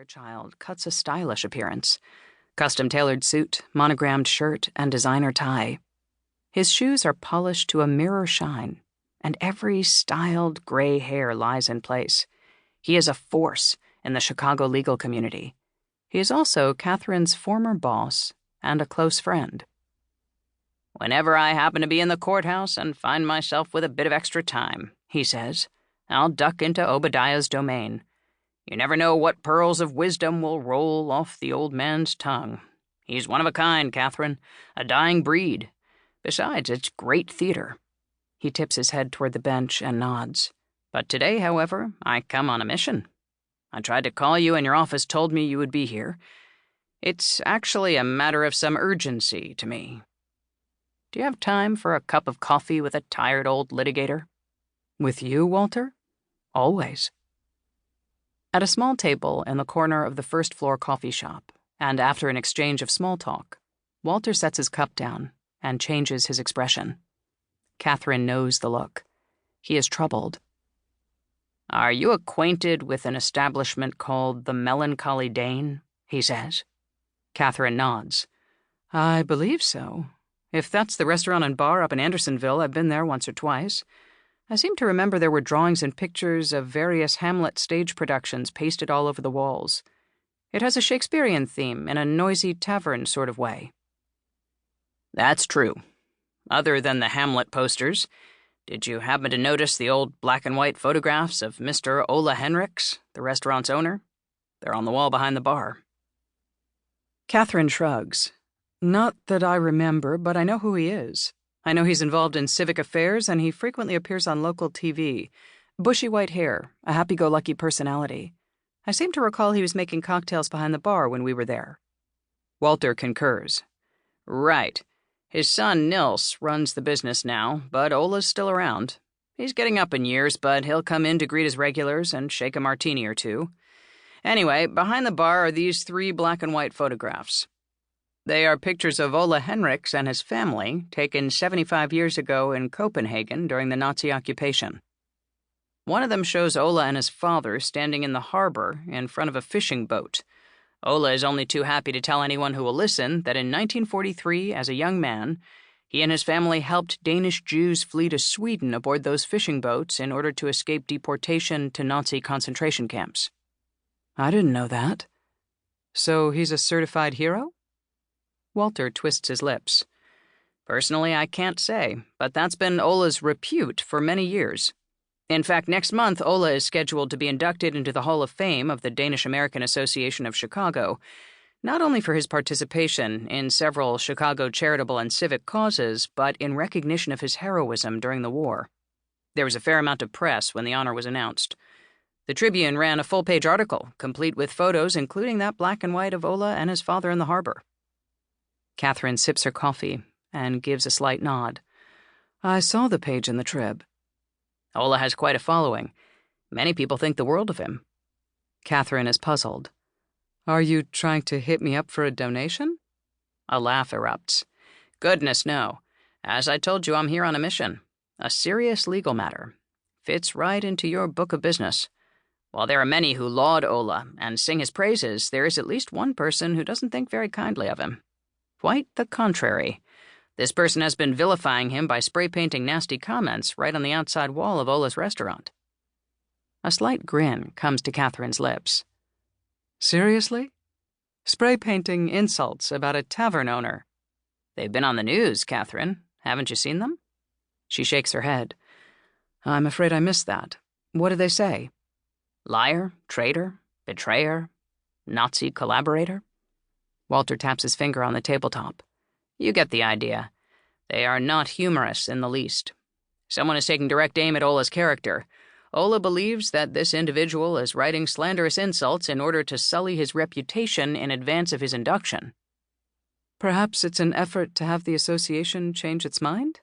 Child cuts a stylish appearance. Custom-tailored suit, monogrammed shirt, and designer tie. His shoes are polished to a mirror shine, and every styled gray hair lies in place. He is a force in the Chicago legal community. He is also Catherine's former boss and a close friend. "Whenever I happen to be in the courthouse and find myself with a bit of extra time," he says, "I'll duck into Obadiah's domain. You never know what pearls of wisdom will roll off the old man's tongue. He's one of a kind, Catherine, a dying breed. Besides, it's great theater." He tips his head toward the bench and nods. "But today, however, I come on a mission. I tried to call you and your office told me you would be here. It's actually a matter of some urgency to me. Do you have time for a cup of coffee with a tired old litigator?" "With you, Walter? Always." At a small table in the corner of the first-floor coffee shop, and after an exchange of small talk, Walter sets his cup down and changes his expression. Catherine knows the look. He is troubled. "Are you acquainted with an establishment called the Melancholy Dane?" he says. Catherine nods. "I believe so. If that's the restaurant and bar up in Andersonville, I've been there once or twice. I seem to remember there were drawings and pictures of various Hamlet stage productions pasted all over the walls. It has a Shakespearean theme in a noisy tavern sort of way." "That's true. Other than the Hamlet posters, did you happen to notice the old black-and-white photographs of Mr. Ole Henryks, the restaurant's owner? They're on the wall behind the bar." Catherine shrugs. "Not that I remember, but I know who he is. I know he's involved in civic affairs, and he frequently appears on local TV. Bushy white hair, a happy-go-lucky personality. I seem to recall he was making cocktails behind the bar when we were there." Walter concurs. "Right. His son, Nils, runs the business now, but Ola's still around. He's getting up in years, but he'll come in to greet his regulars and shake a martini or two. Anyway, behind the bar are these 3 black-and-white photographs. They are pictures of Ole Henryks and his family, taken 75 years ago in Copenhagen during the Nazi occupation. One of them shows Ole and his father standing in the harbor in front of a fishing boat. Ole is only too happy to tell anyone who will listen that in 1943, as a young man, he and his family helped Danish Jews flee to Sweden aboard those fishing boats in order to escape deportation to Nazi concentration camps." "I didn't know that. So he's a certified hero?" Walter twists his lips. "Personally, I can't say, but that's been Ole's repute for many years. In fact, next month, Ole is scheduled to be inducted into the Hall of Fame of the Danish-American Association of Chicago, not only for his participation in several Chicago charitable and civic causes, but in recognition of his heroism during the war. There was a fair amount of press when the honor was announced. The Tribune ran a full-page article, complete with photos including that black and white of Ole and his father in the harbor." Catherine sips her coffee and gives a slight nod. "I saw the page in the Trib." "Ole has quite a following. Many people think the world of him." Catherine is puzzled. "Are you trying to hit me up for a donation?" A laugh erupts. "Goodness, no. As I told you, I'm here on a mission. A serious legal matter. Fits right into your book of business. While there are many who laud Ole and sing his praises, there is at least one person who doesn't think very kindly of him. Quite the contrary. This person has been vilifying him by spray-painting nasty comments right on the outside wall of Ole's restaurant." A slight grin comes to Catherine's lips. "Seriously? Spray-painting insults about a tavern owner?" "They've been on the news, Catherine. Haven't you seen them?" She shakes her head. "I'm afraid I missed that. What do they say?" "Liar, traitor, betrayer, Nazi collaborator." Walter taps his finger on the tabletop. "You get the idea. They are not humorous in the least. Someone is taking direct aim at Ole's character. Ole believes that this individual is writing slanderous insults in order to sully his reputation in advance of his induction." "Perhaps it's an effort to have the association change its mind?"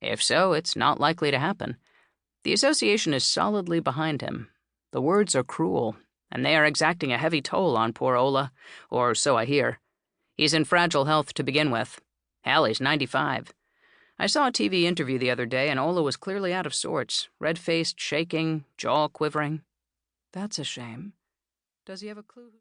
"If so, it's not likely to happen. The association is solidly behind him. The words are cruel, and they are exacting a heavy toll on poor Ole, or so I hear. He's in fragile health to begin with. Hell, he's 95. I saw a TV interview the other day, and Ole was clearly out of sorts, red-faced, shaking, jaw quivering. That's a shame. Does he have a clue?